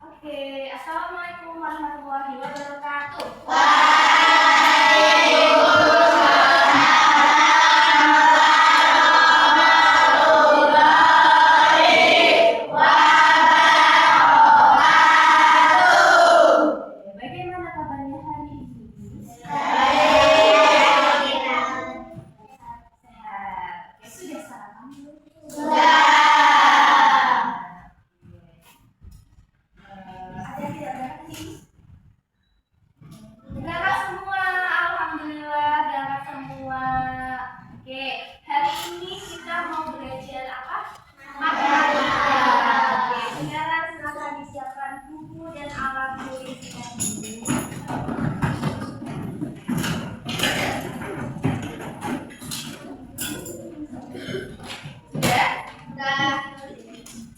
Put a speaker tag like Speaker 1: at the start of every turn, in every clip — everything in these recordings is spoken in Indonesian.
Speaker 1: Oke, Assalamualaikum warahmatullahi wabarakatuh. Bagaimana kabarnya hari ini? Sehat. Oke, sudah sarapan belum? Ada tidak berangkat ini? Berangkat semua, alhamdulillah berangkat semua. Oke, hari ini kita mau belajar apa? Matematika. Oke, sekarang silakan disiapkan buku dan alat tulisnya dulu. Sudah?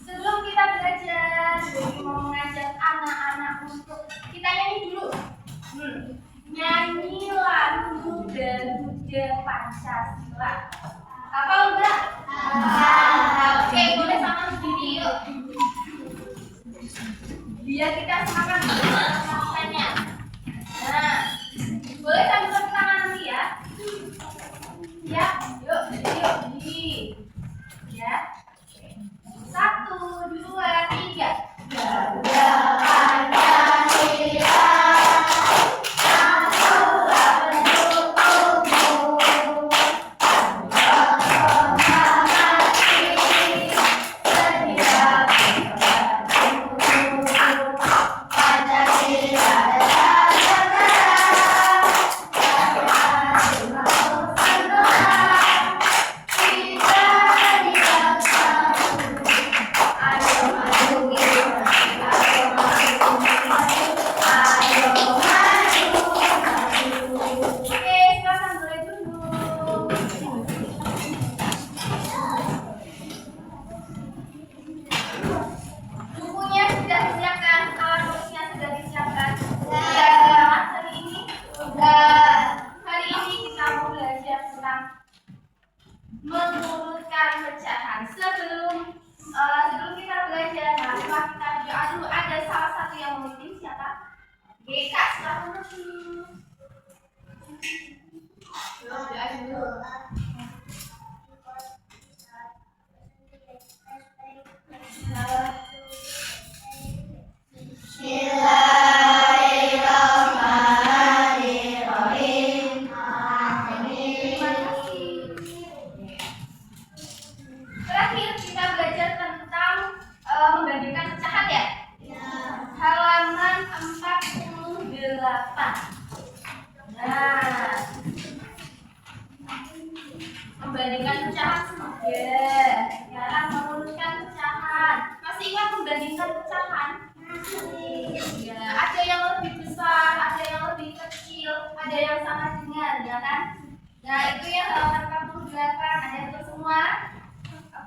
Speaker 1: Sebelum kita belajar, Dewi mau mengajak anak-anak untuk kita nyanyi dulu. Nyanyi lagu Garuda Pancasila. Apa enggak? Oke, boleh sama sendiri yuk. Biar kita semangat melakukannya. Nah, boleh sambil tepuk tangan nanti ya. Ya, yuk, yuk, ya. 1, 2, 3. Garuda Pancasila, satulah pendukungmu. Hormati setiap pendukungmu. Pancasila adalah negara yang mau senang. Kita didapat. Ayo maju kita, ayo maju kita, ayo maju maju. Oke, silakan mulai dulu. Bukunya sudah disiapkan, alat tulisnya sudah disiapkan. Sudah selamat hari ini. Sudah. Hari ini kita mau belajar tentang mengurutkan pecahan. Sebelum kita belajar, nah setelah kita berdoa dulu, ada salah satu yang memimpin siapa? Kak, silakan dulu. Doa dulu. Bismillahirrahmanirrahim. Terima kasih. Terakhir kita belajar tentang membandingkan pecahan ya. Halaman 48. Nah, membandingkan pecahan sudah. Sekarang mengurutkan pecahan. Masih ingat membandingkan pecahan? Ya, ada yang lebih besar, ada yang lebih kecil, ada yang sama dengan, ya kan? Nah, itu yang halaman 48. Ada itu semua?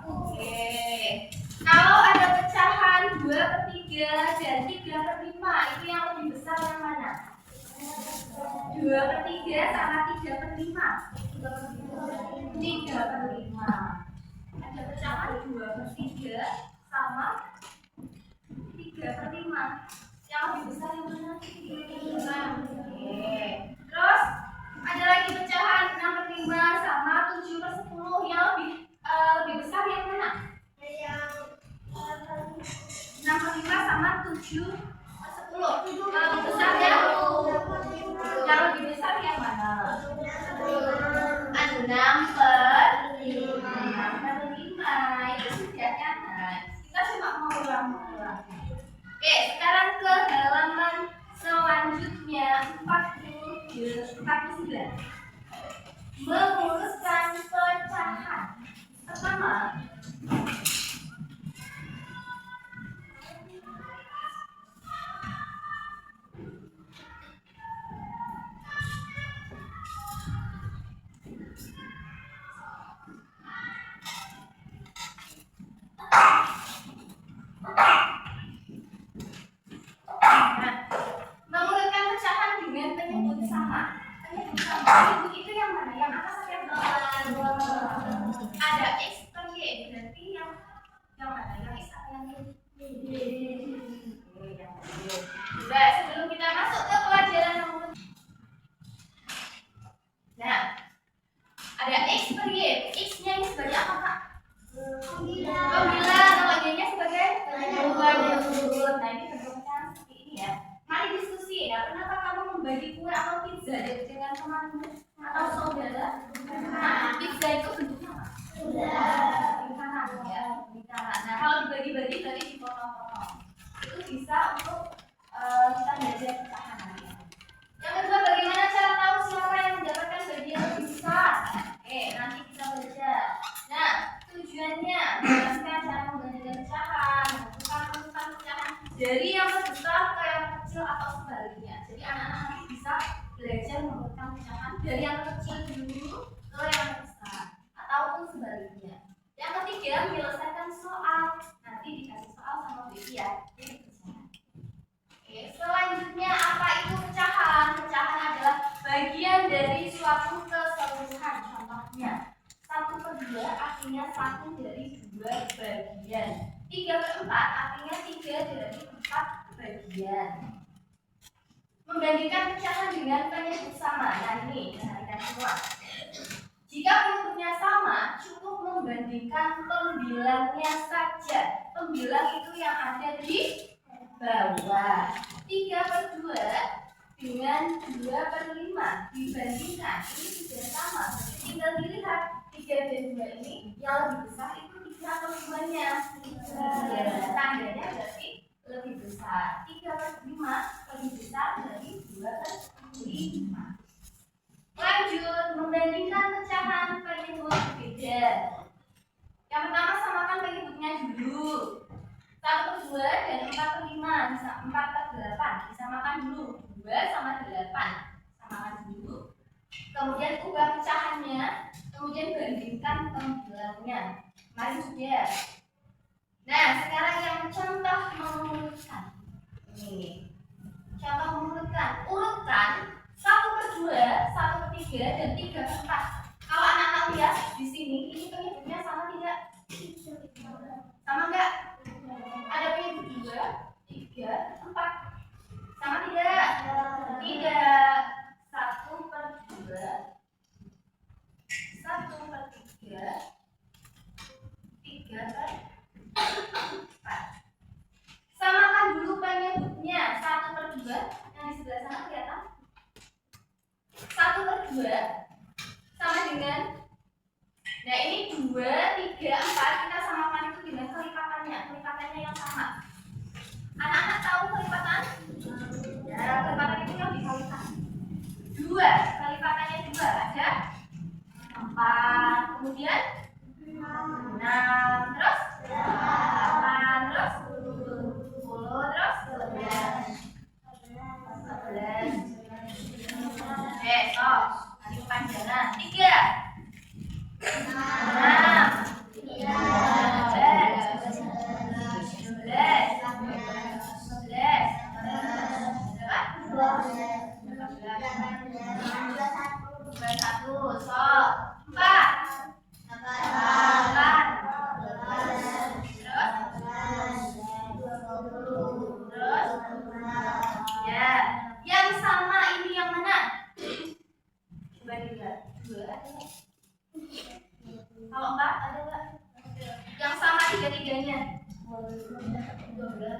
Speaker 1: Oke. Kalau ada pecahan 2/3 dan 3/5, itu yang lebih besar yang mana? 2/3 sama 3/5. 3/5. Ada pecahan 2/3 sama 3/5. Yang lebih besar yang mana? 3/5. Oke. Terus ada lagi pecahan 6/5 sama 7/10. Yang lebih besar yang mana? 6/5 sama 7/10. Yang lebih besar yang lebih besar yang mana? 6/5. Itu sudah kan? Kita cuma mau ulang-ulang. Oke, sekarang ke halaman selanjutnya 49. Menguruskan pecahan. Pertama, mengurutkan pecahan dengan penyebut sama. Penyebut itu yang mana? Yang atas atau yang bawah? Ada X atau Y, berarti yang mana? Yang X atau yang Y? Yang teman atau saudara? Nah, 3 itu bentuknya apa? Lingkaran ya, lingkaran. Nah, kalau dibagi-bagi berarti dipotong-potong. Itu bisa untuk kita belajar pecahan nanti. Yang kedua, bagaimana cara tahu siapa yang mendapatkan bagian lebih besar? Oke, nanti kita belajar. Nah, tujuannya menjelaskan cara membagikan pecahan, menentukan urutan pecahan dari yang terbesar ke yang kecil atau sebaliknya. Jadi anak-anak nanti bisa belajar membuatkan pecahan dari yang kecil dulu ke yang besar ataupun sebaliknya. Yang ketiga, menyelesaikan soal. Nanti dikasih soal sama Baby ya. Oke, selanjutnya apa itu pecahan? Pecahan adalah bagian dari suatu keseluruhan. Contohnya 1/2 artinya 1 dari 2 bagian. 3/4 artinya 3 dari 4 bagian. Membandingkan pecahan dengan penyebut sama. Nah ini perhatikan semua. Jika penyebutnya sama, cukup membandingkan pembilangnya saja. Pembilang itu yang ada di bawah. 3/2 dengan 2/5 dibandingkan ini sudah sama. Jadi tinggal dilihat 3 dan 2 ini yang lebih besar itu 3 atau 2-nya. Tandanya berarti lebih besar. 3/5 lebih besar dari 2/5. Lanjut, membandingkan pecahan penyebut berbeda. Yang pertama, samakan penyebutnya dulu. 1/2 dan 4/5, 4/8 disamakan dulu. 2 sama 8 samakan dulu. Kemudian ubah pecahannya, kemudian bandingkan pembilangnya. Mari sudah. Nah, sekarang yang contoh mengurutkan. Ini contoh mengurutkan. Urutkan 1/2, 1/3 dan 3/4. Kalau anak-anak lihat di sini, ini penyebutnya sama tidak? Sama enggak? Ada penyebut 2, 3, 4. Sama tidak? Tidak. 1/2, 1/3, 3/4. Samakan dulu penyebutnya. 1/2 yang di sebelah sana kelihatan? 1/2 sama dengan, nah ini 2, 3, 4 kita samakan itu dengan kelipatannya yang sama. Anak-anak tahu kelipatan? Ya, kelipatan itu yang dikalikan 2, kelipatannya 2 ada 4, kemudian 6, terus 8, terus 10, terus 11. Stop. Tadi kepanjangan 3, 6,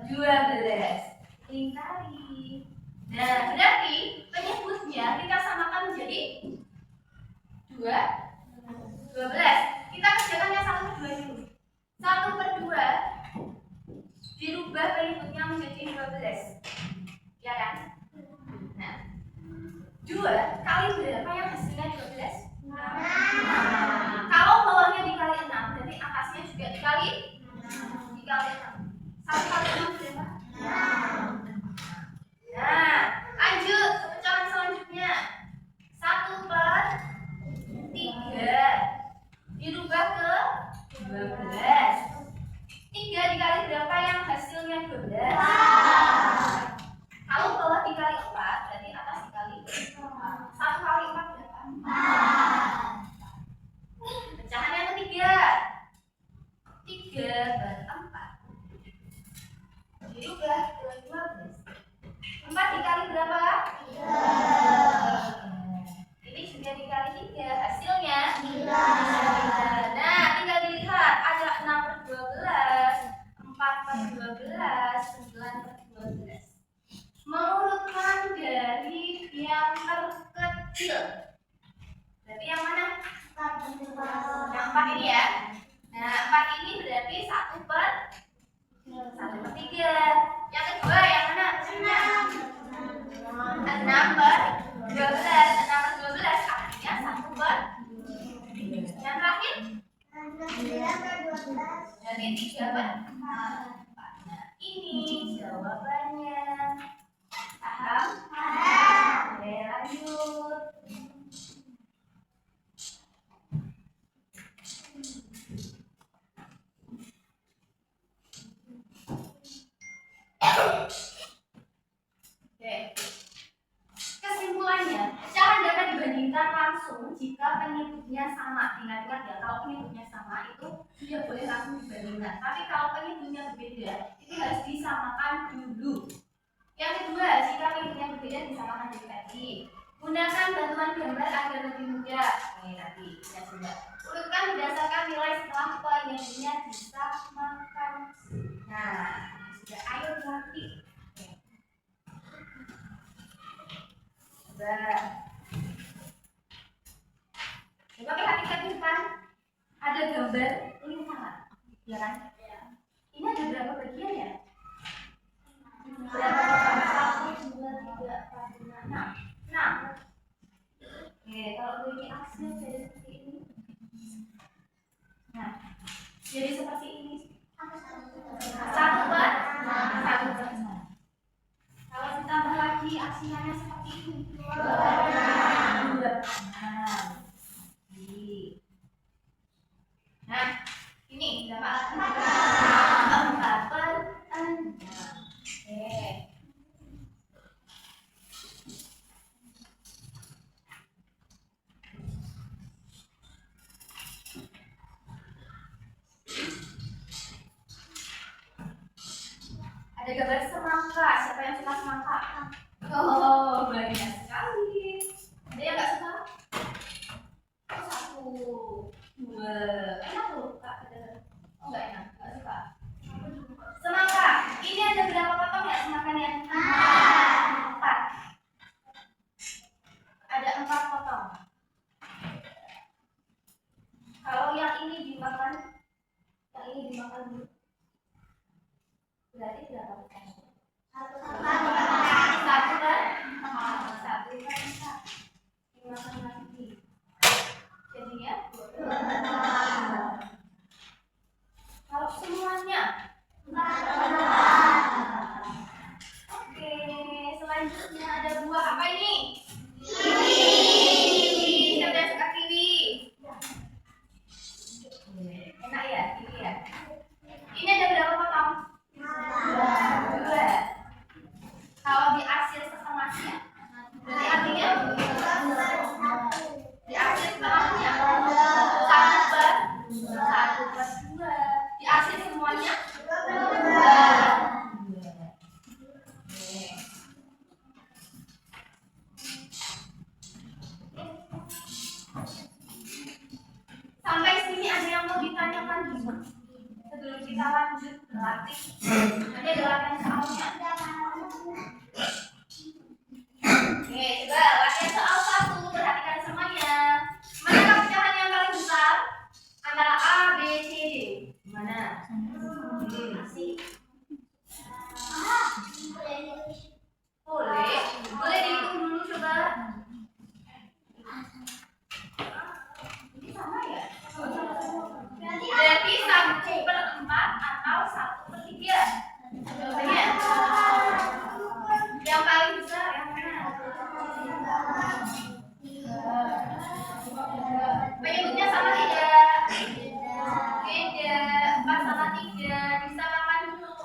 Speaker 1: 12. Lingkari. Nah, berarti penyebutnya kita samakan menjadi 12. Kita kerjakan yang 1/2 dulu. 1/2 dirubah penyebutnya menjadi 12. Ya kan? Nah, 2 kali berapa yang hasilnya 12? Nah, kalau bawahnya dikali 6, berarti atasnya juga dikali 6. 1 kali 6 berapa? 6. Nah, lanjut ke pecahan selanjutnya. 1/3 dirubah ke 12. 3 dikali berapa yang hasilnya 12? Kalau bawah dikali 4, berarti atas dikali 4. 1 kali 4 berapa? 4. Pecahan yang ketiga. 3/4 dirubah ke 12. 4 dikali berapa? 3. Ini sudah dikali 3, hasilnya 9. Nah, tinggal dilihat ada 6/12, 4/12, 9/12. Mengurutkan dari yang terkecil Nah, ini jawabannya. Paham? Oke, lanjut. Oke. Kesimpulannya, pecahan dapat dibandingkan langsung jika penyebutnya sama. Ingat-ingat ya, kalau penyebutnya sama itu tidak boleh langsung dibandingkan. Tapi kalau penyebutnya berbeda, itu harus disamakan dulu. Yang kedua, jika penyebutnya berbeda disamakan dari tadi. Gunakan bantuan gambar agar lebih mudah. Ini tadi kita coba. Urutkan berdasarkan nilai setelah penyebutnya disamakan. Nah, sudah, ayo dilatih. Coba perhatikan ini kan, ada gambar lingkaran, ya kan? Ini ada berapa bagian ya? Berapa potong? 1, 2, 3, 4, 5, 6. 6. Oke, kalau begini aksesnya jadi seperti ini. Nah, jadi seperti ini. 1 per 1. Kalau ditambah lagi aksinya seperti ini. 2. Nah, ini berapa? 4 per 6. Oke. Ada gambar semangka. Siapa yang suka semangka? Oh, banyak sekali. Ada yang nggak suka? Oh, 1, 2. Enak loh, Kak. Oh, nggak enak. Nggak suka. Semangka. Ini ada berapa potong ya semangkanya? 4. Ada 4 potong. Kalau yang ini dimakan dulu. Berarti berapa potong? 1 kan? 1 kan? Dimakan lagi. Jadinya 2. Kalau semuanya 4. Oke, selanjutnya ada buah apa ini? Kiwi. Siapa yang suka kiwi? Enak ya, kiwi ya. Ini ada berapa potong? 2. Kalau diarsir setengahnya, berarti artinya diarsir setengahnya 1 per 2. Diarsir semuanya 2. Sampai sini ada yang mau ditanyakan dulu sebelum kita lanjut berlatih. Nanti ada latihan soalnya. Oke, coba latihan soal 1. Perhatikan semuanya. Manakah pecahan yang paling besar antara A, B, C, D? Mana? Boleh dihitung dulu coba. Ini sama ya? Berarti 1 per 4 atau 1 per 3. Jawabannya yang paling besar yang mana? Penyebutnya sama tidak? Beda. 4 sama 3 disamakan dulu.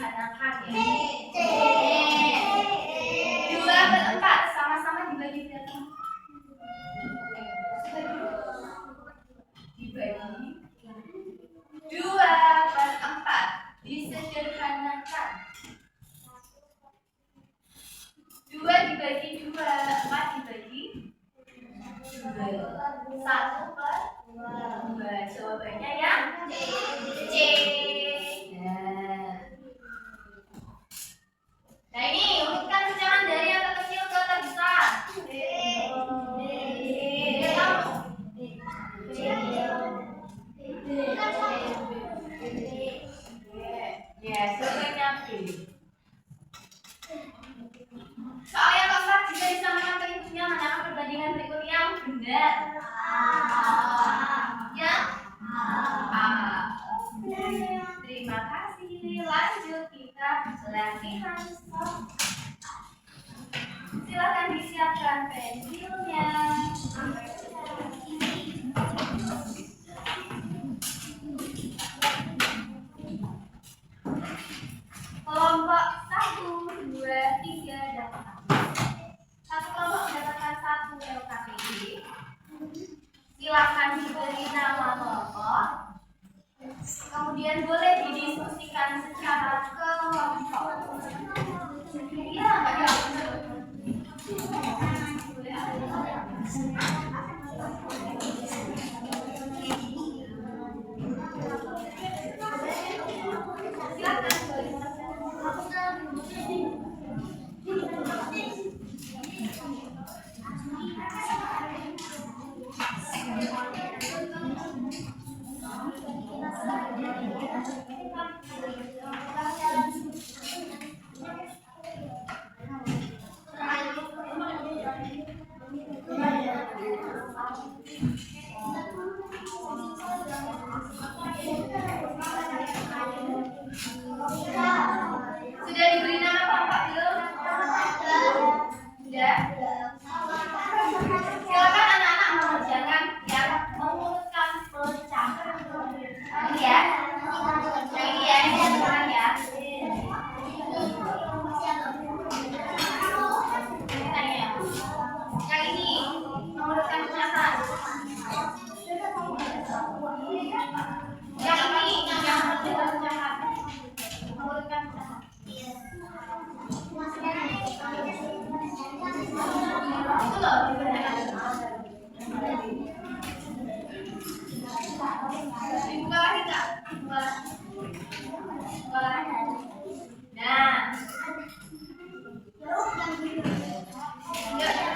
Speaker 1: disederhanakan ya. Dua per empat sama-sama dibagi berapa? Dibagi 2/4 disederhanakan. 2 dibagi 2, 4 dibagi 2, 1/2. Jawabannya yang C. Nah ini urutkan pecahan dari yang terkecil ke terbesar. Yes, jawabannya B. Soal yang keempat, jika disamakan pengikutnya, manakah perbandingan berikut yang benar? Yang A. Terima kasih. Lanjut kita latihan. Silakan disiapkan pensilnya. Kelompok 1, 2, 3 dan 4. Satu kelompok mendapatkan 1 LKPD. Silakan diberi nama kelompok. Kemudian boleh didiskusikan secara kelompok. Iya, Mbak ya. Sudah diberi nama kelompok belum? Sudah? Silakan anak-anak mengerjakan yang mengurutkan pecahan. Ya, ini ya, ini sekarang ya. Yang ini mengurutkan pecahan. Yang ini yang mengurutkan pecahan. Mengurutkan pecahan. Itu loh dibuka lagi kak, buka lagi. Nah,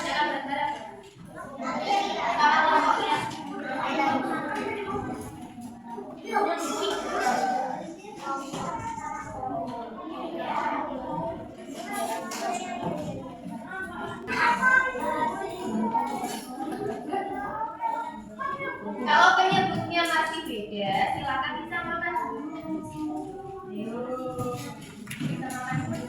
Speaker 1: jangan bergerak. Tangan kelompoknya. Kalau penyebutnya masih beda, silakan disamakan dulu. Disamakan dulu.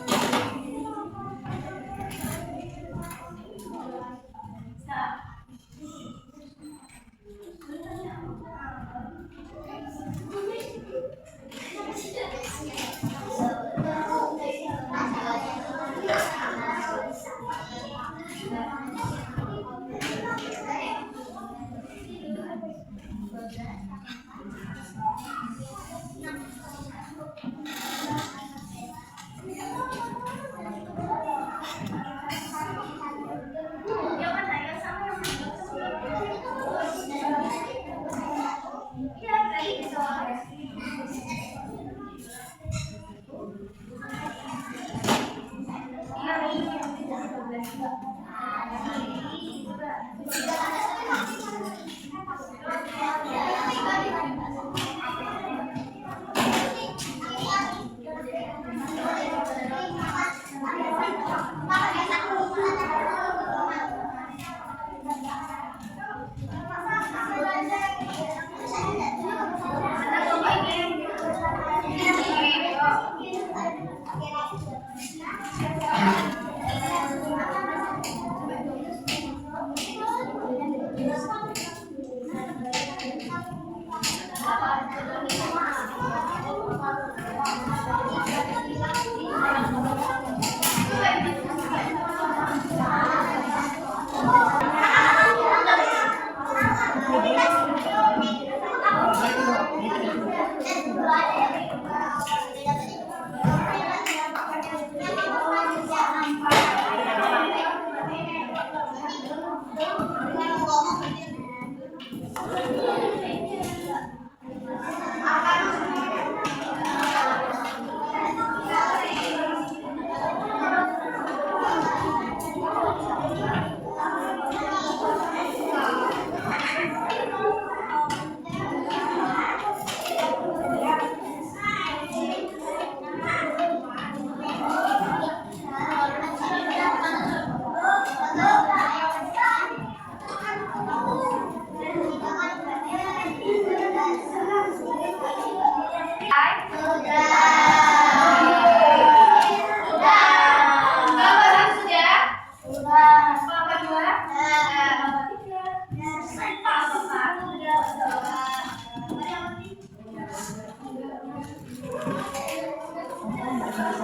Speaker 1: Oke,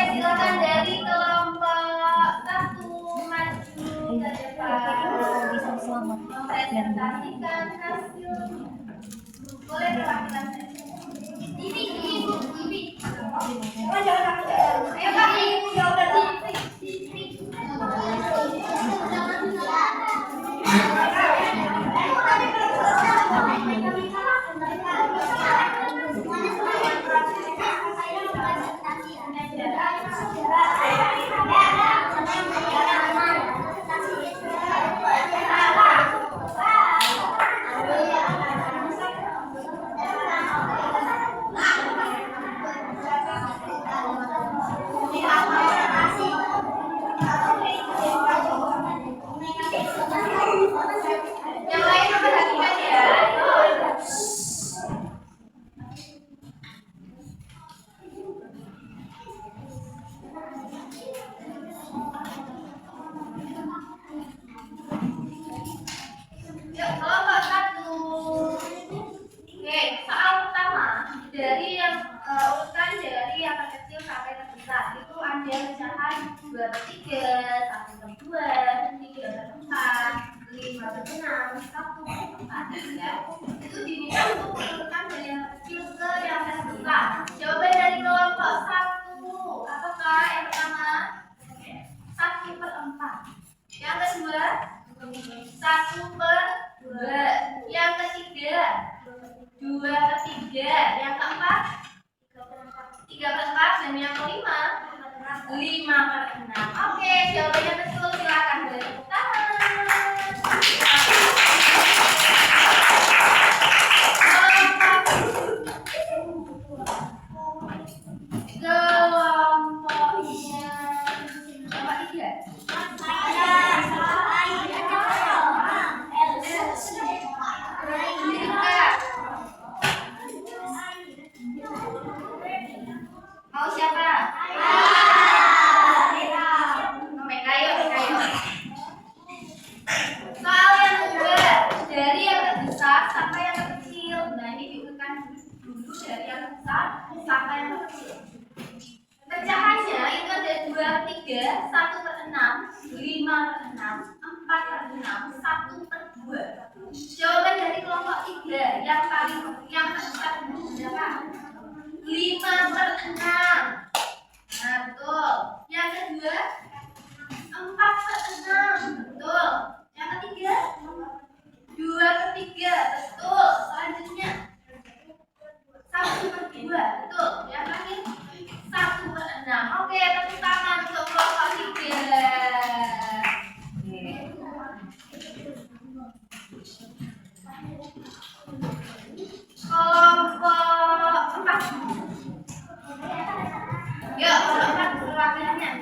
Speaker 1: silakan dari kelompok 1 maju ke depan.
Speaker 2: Bisa selamat.
Speaker 1: Presentasikan hasil. Boleh perwakilan ini. Ayo Kak, ya udah yang lain perhatikan ya. Yuk, kelompok 1. Oke, soal pertama dari yang urutan dari yang terkecil sampai terbesar itu ada pecahan 2/3, 1/2, 3/4, 5/6, 1/4 ya. Itu diminta untuk menurunkan dari yang kecil ke yang terbesar. Jawaban dari kelompok 1 apakah? Yang pertama 1/4. Yang kedua 1/2. Yang ketiga 2/3. Yang keempat 3/4. Dan yang kelima 5/6. Oke, jawabannya betul. Silakan beri tepuk tangan. Kelompoknya nomor 3. Mau siapa? Meka, yuk. Soal yang kedua, dari yang terbesar sampai yang terkecil. Nah, ini diurutkan dulu dari yang besar sampai yang terkecil. Pecahannya itu ada 2/3, 1/6, 5/6, 4/6, 1/2. Jawaban dari kelompok 3 yang terbesar dulu berapa? 5/6. Nah, betul. Yang kedua 4/6. Betul. Yang ketiga 2/3. Betul. Selanjutnya 1/2. Betul. Yang terakhir 1/6. Oke, tepuk tangan untuk kelompok 3. Kelompok 4. Yuk, kelompok 4 perwakilannya.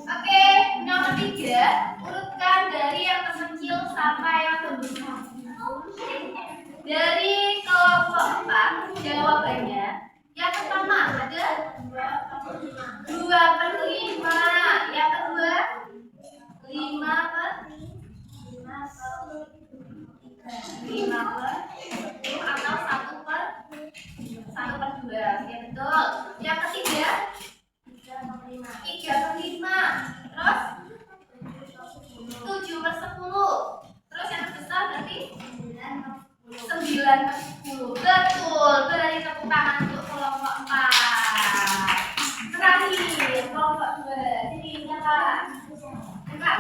Speaker 1: Oke, nomor 3, urutkan dari yang terkecil sampai yang terbesar. Dari kelompok 4, jawabannya yang pertama ada 2/5. Yang kedua 5/5 atau 1/2. Oke, betul. Yang ketiga 3/5. Terus 7/10. Terus yang terbesar berarti 9/10. Betul. Beri tepuk tangan untuk kelompok 4. Terakhir kelompok 2. Sini siapa? Enggak.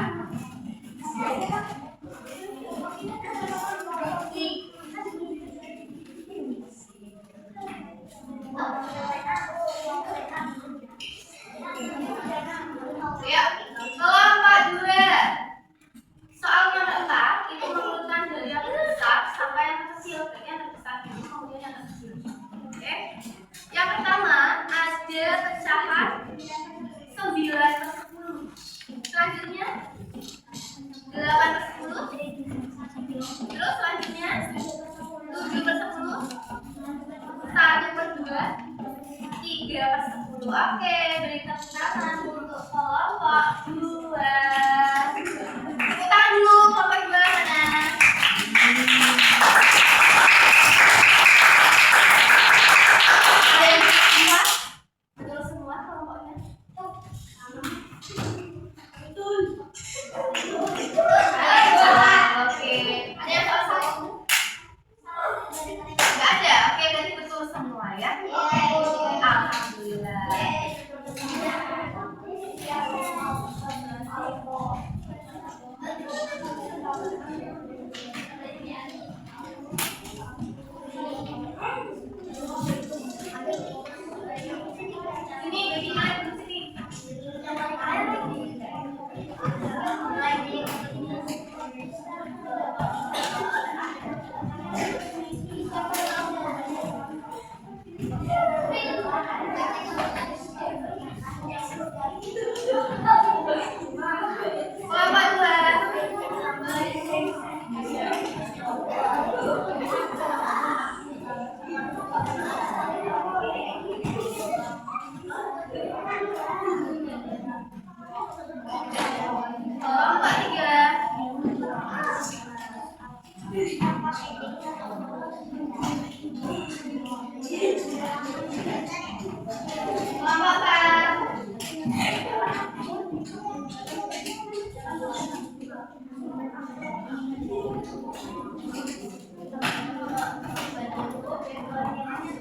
Speaker 1: Ya, kelompok 2. Soal yang keempat itu mengurutkan dari yang besar sampai yang kecil. Yang terbesar dulu, kemudian yang kecil. Oke. Yang pertama ada pecahan 9/10.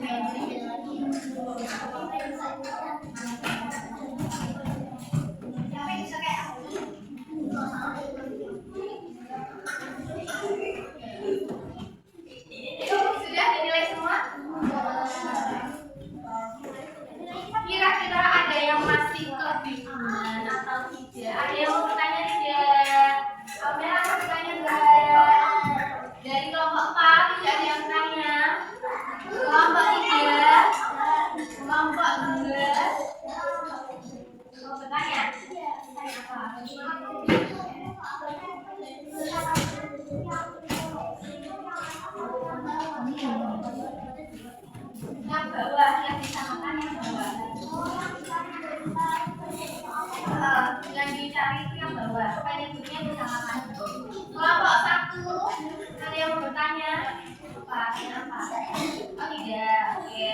Speaker 1: Sudah dinilai semua? Kira-kira ada yang masih kebingungan atau tidak? Ada yang mau bertanya tidak? Amel mau bertanya enggak? Dari kelompok 4 tidak ada yang bertanya? Kelompok 3? Kelompok 2? Mau bertanya? Yang bawah, yang disamakan yang bawah. Yang dicari itu yang bawah, penyebutnya disamakan. Kelompok 1, ada yang mau bertanya? Kenapa? Oh tidak, oke.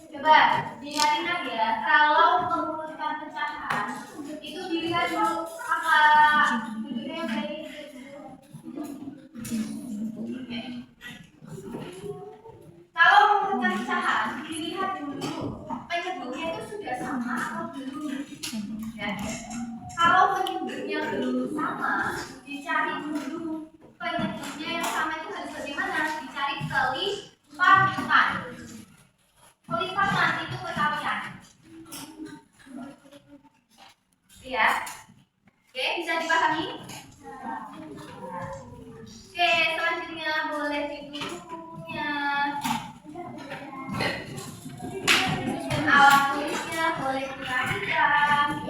Speaker 1: Coba diingat-ingat ya, kalau merumuskan pecahan itu dilihat dulu apa duduknya yang baik. Kalau merumuskan pecahan dilihat dulu penyebutnya itu sudah sama atau belum. Ya. Kalau penyebutnya belum sama, dicari dulu penyebutnya yang sama itu harus bagaimana? Dicari kelipatan. Kelipatan itu perkalian. Ya. Oke, bisa dipahami? Oke, selanjutnya boleh dibukunya. Alat tulisnya boleh diperhatikan.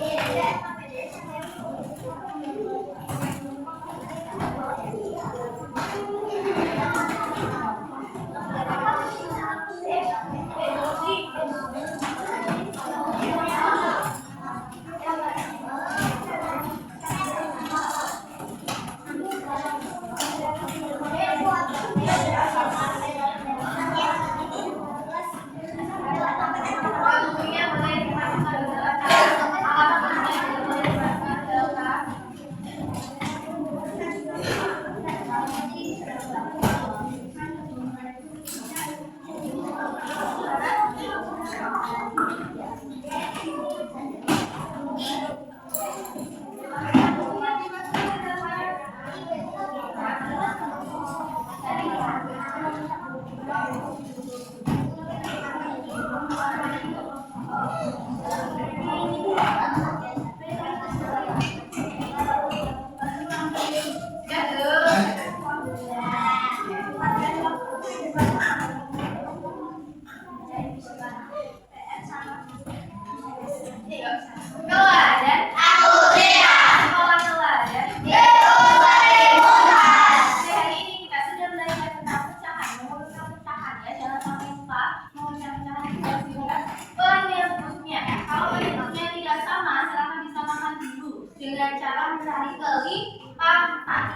Speaker 1: Dengan cara mencari kelipatan.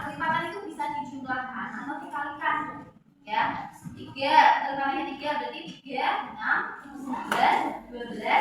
Speaker 1: Kelipatan itu bisa dijumlahkan atau dikalikan. Ya, 3 berarti 3, 6, 9, 12,